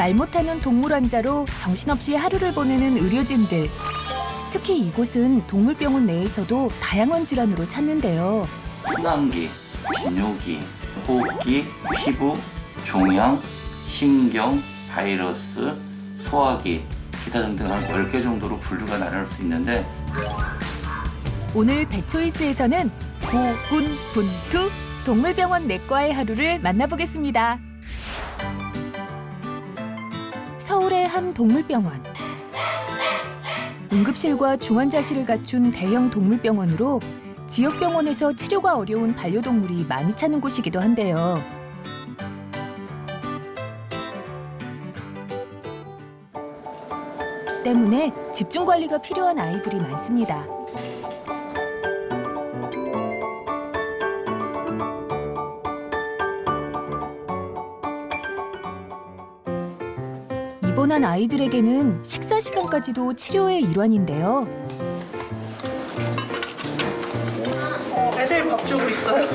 말 못하는 동물 환자로 정신없이 하루를 보내는 의료진들. 특히 이곳은 동물병원 내에서도 다양한 질환으로 찾는데요. 순환기, 비뇨기, 호흡기, 피부, 종양, 신경, 바이러스, 소화기, 기타 등등 한 10개 정도로 분류가 나눌 수 있는데 오늘 배초이스에서는 고군분투 동물병원 내과의 하루를 만나보겠습니다. 서울의 한 동물병원. 응급실과 중환자실을 갖춘 대형 동물병원으로 지역 병원에서 치료가 어려운 반려동물이 많이 찾는 곳이기도 한데요. 때문에 집중 관리가 필요한 아이들이 많습니다. 입원한 아이들에게는 식사 시간까지도 치료의 일환인데요. 애들 밥 주고 있어요.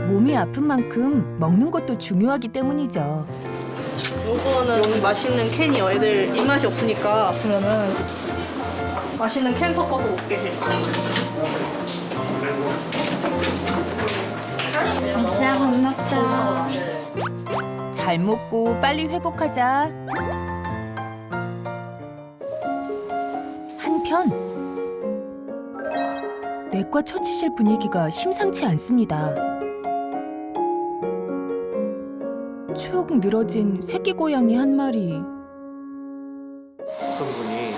몸이 아픈 만큼 먹는 것도 중요하기 때문이죠. 요거는 맛있는 캔이요. 애들 입맛이 없으니까 아프면은 맛있는 캔 섞어서 먹게 해요. 아싸 밥 먹자. 잘 먹고 빨리 회복하자. 한편 내과 처치실 분위기가 심상치 않습니다. 축 늘어진 새끼 고양이 한 마리. 어떤 분이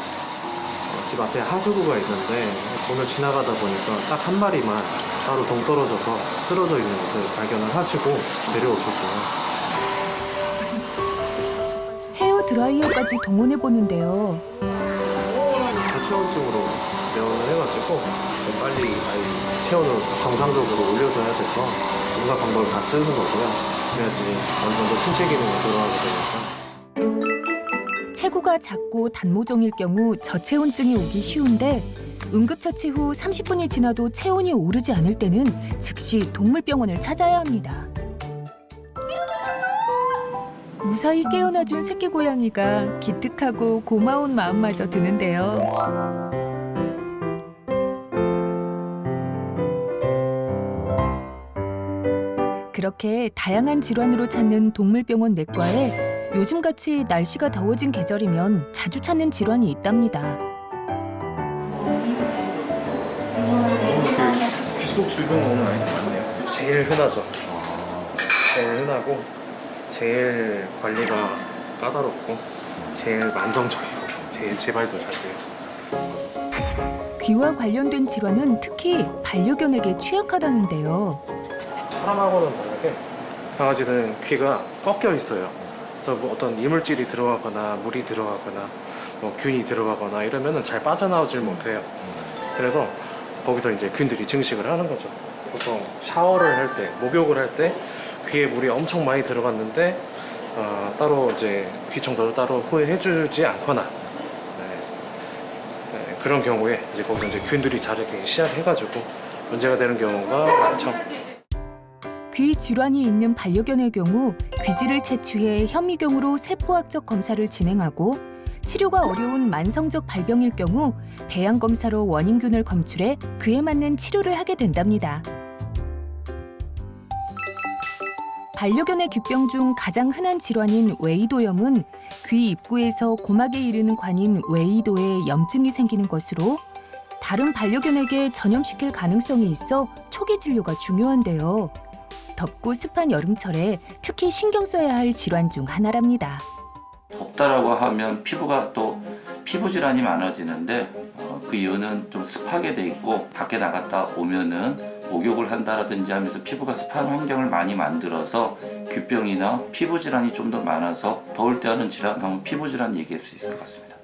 집 앞에 하수구가 있는데 오늘 지나가다 보니까 딱 한 마리만 따로 동떨어져서 쓰러져 있는 것을 발견을 하시고 내려오셨고요. 헤어 드라이어까지 동원해 보는데요. 저체온증으로 내원을 해가지고 빨리 아이 체온을 정상적으로 올려줘야 돼서 온갖 방법을 다 쓰는 거고요. 그래야지 어느 정도 신체 기능이 돌아가게 되니까. 체구가 작고 단모종일 경우 저체온증이 오기 쉬운데 응급처치 후 30분이 지나도 체온이 오르지 않을 때는 즉시 동물병원을 찾아야 합니다. 무사히 깨어나준 새끼 고양이가 기특하고 고마운 마음마저 드는데요. 그렇게 다양한 질환으로 찾는 동물병원 내과에 요즘같이 날씨가 더워진 계절이면 자주 찾는 질환이 있답니다. 귀속 질병 오는 아이들 많네요. 제일 흔하죠. 제일 흔하고 제일 관리가 까다롭고 제일 만성적이고 제일 재발도 잘 돼요. 귀와 관련된 질환은 특히 반려견에게 취약하다는데요. 사람하고는 다르게 강아지는 귀가 꺾여 있어요. 그래서 뭐 어떤 이물질이 들어가거나 물이 들어가거나 뭐 균이 들어가거나 이러면은 잘 빠져나오질 못해요. 그래서 거기서 이제 균들이 증식을 하는 거죠. 보통 샤워를 할 때, 목욕을 할 때 귀에 물이 엄청 많이 들어갔는데 따로 이제 귀 청소를 따로 후에 해주지 않거나 그런 경우에 이제 거기서 이제 균들이 자르기 시작해가지고 문제가 되는 경우가 많죠. 귀 질환이 있는 반려견의 경우 귀지를 채취해 현미경으로 세포학적 검사를 진행하고 치료가 어려운 만성적 발병일 경우 배양 검사로 원인균을 검출해 그에 맞는 치료를 하게 된답니다. 반려견의 귀병 중 가장 흔한 질환인 웨이도염은 귀 입구에서 고막에 이르는 관인 웨이도에 염증이 생기는 것으로 다른 반려견에게 전염시킬 가능성이 있어 초기 진료가 중요한데요. 덥고 습한 여름철에 특히 신경 써야 할 질환 중 하나랍니다. 덥다라고 하면 피부가 또 피부 질환이 많아지는데 그 이유는 좀 습하게 돼 있고 밖에 나갔다 오면은 목욕을 한다라든지 하면서 피부가 습한 환경을 많이 만들어서 귀병이나 피부 질환이 좀 더 많아서 더울 때 하는 질환 하면 피부 질환 얘기할 수 있을 것 같습니다.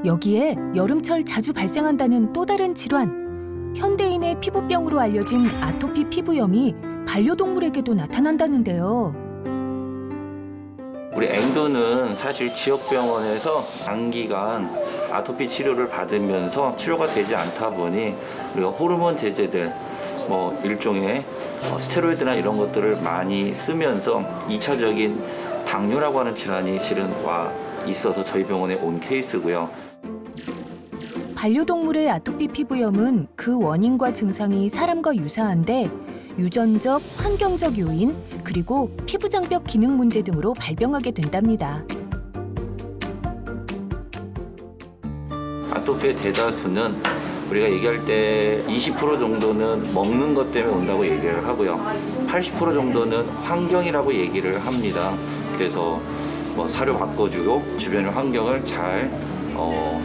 여기에 여름철 자주 발생한다는 또 다른 질환. 현대인의 피부병으로 알려진 아토피 피부염이 반려동물에게도 나타난다는데요. 우리 앵두는 사실 지역병원에서 장기간 아토피 치료를 받으면서 치료가 되지 않다 보니 우리가 호르몬 제제들 일종의 스테로이드나 이런 것들을 많이 쓰면서 2차적인 당뇨라고 하는 질환이 실은 와 있어서 저희 병원에 온 케이스고요. 반려동물의 아토피 피부염은 그 원인과 증상이 사람과 유사한데 유전적, 환경적 요인, 그리고 피부장벽 기능 문제 등으로 발병하게 된답니다. 아토피의 대다수는 우리가 얘기할 때 20% 정도는 먹는 것 때문에 온다고 얘기를 하고요. 80% 정도는 환경이라고 얘기를 합니다. 그래서 뭐 사료 바꿔주고 주변의 환경을 잘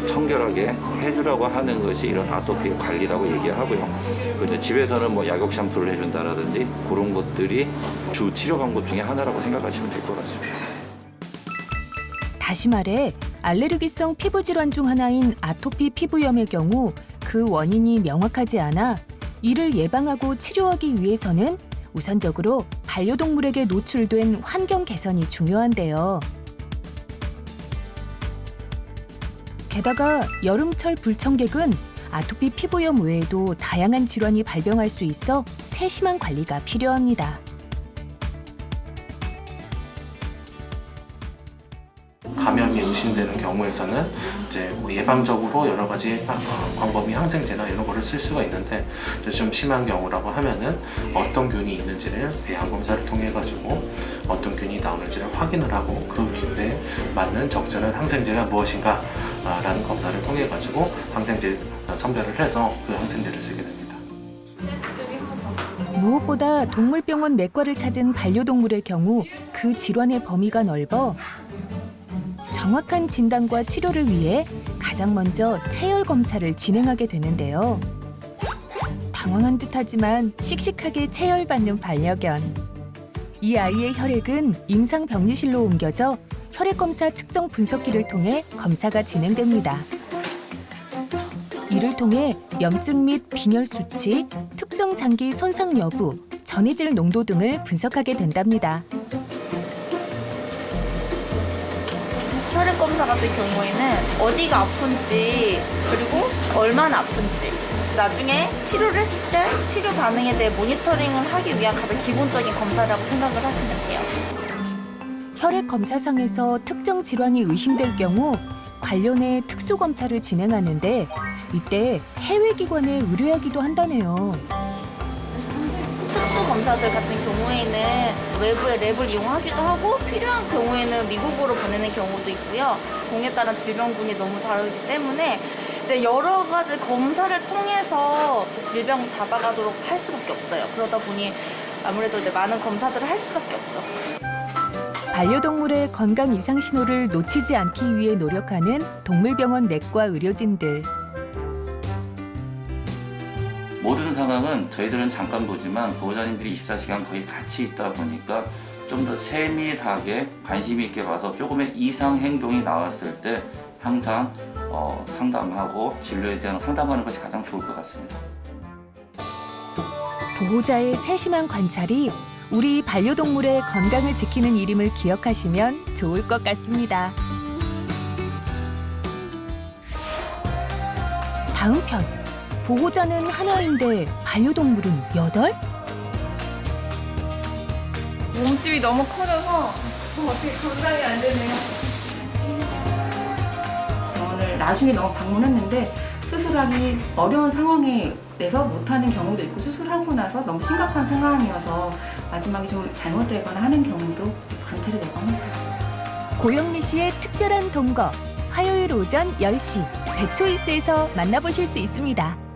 청결하게 해주라고 하는 것이 이런 아토피 관리라고 얘기하고요. 그런데 집에서는 뭐 약욕 샴푸를 해준다라든지 그런 것들이 주 치료 방법 중에 하나라고 생각하시면 될 것 같습니다. 다시 말해 알레르기성 피부 질환 중 하나인 아토피 피부염의 경우 그 원인이 명확하지 않아 이를 예방하고 치료하기 위해서는 우선적으로 반려동물에게 노출된 환경 개선이 중요한데요. 게다가 여름철 불청객은 아토피 피부염 외에도 다양한 질환이 발병할 수 있어 세심한 관리가 필요합니다. 감염이 의심되는 경우에서는 이제 뭐 예방적으로 여러 가지 광범위 항생제나 이런 거를 쓸 수가 있는데 좀 심한 경우라고 하면은 어떤 균이 있는지를 배양 검사를 통해 가지고 어떤 균이 나오는지를 확인을 하고 그 균에 맞는 적절한 항생제가 무엇인가 라는 검사를 통해 가지고 항생제 선별을 해서 그 항생제를 쓰게 됩니다. 무엇보다 동물병원 내과를 찾은 반려동물의 경우 그 질환의 범위가 넓어 정확한 진단과 치료를 위해 가장 먼저 체열 검사를 진행하게 되는데요. 당황한 듯하지만 씩씩하게 체열받는 반려견. 이 아이의 혈액은 임상병리실로 옮겨져 혈액검사 측정 분석기를 통해 검사가 진행됩니다. 이를 통해 염증 및 빈혈 수치, 특정 장기 손상 여부, 전해질 농도 등을 분석하게 된답니다. 혈액 검사 같은 경우에는 어디가 아픈지 그리고 얼마나 아픈지 나중에 치료를 했을 때 치료 반응에 대해 모니터링을 하기 위한 가장 기본적인 검사라고 생각을 하시면 돼요. 혈액 검사상에서 특정 질환이 의심될 경우 관련해 특수 검사를 진행하는데 이때 해외 기관에 의뢰하기도 한다네요. 특수 검사들 같은 경우에는 외부의 랩을 이용하기도 하고 필요한 경우에는 미국으로 보내는 경우도 있고요. 종에 따른 질병군이 너무 다르기 때문에 이제 여러 가지 검사를 통해서 질병 잡아가도록 할 수밖에 없어요. 그러다 보니 아무래도 이제 많은 검사들을 할 수밖에 없죠. 반려동물의 건강 이상 신호를 놓치지 않기 위해 노력하는 동물병원 내과 의료진들. 모든 상황은 저희들은 잠깐 보지만 보호자님들이 24시간 거의 같이 있다 보니까 좀 더 세밀하게 관심 있게 봐서 조금의 이상 행동이 나왔을 때 항상 상담하고 진료에 대한 상담하는 것이 가장 좋을 것 같습니다. 보호자의 세심한 관찰이 우리 반려동물의 건강을 지키는 일임을 기억하시면 좋을 것 같습니다. 다음 편. 보호자는 하나인데 반려동물은 8? 몸집이 너무 커져서 어떻게 감당이 안 되네요. 병원을 나중에 너무 방문했는데 수술하기 어려운 상황에 내서 못하는 경우도 있고 수술하고 나서 너무 심각한 상황이어서 마지막에 좀 잘못되거나 하는 경우도 관찰이 되고 합니다. 고영미 씨의 특별한 동거. 화요일 오전 10시 배초이스에서 만나보실 수 있습니다.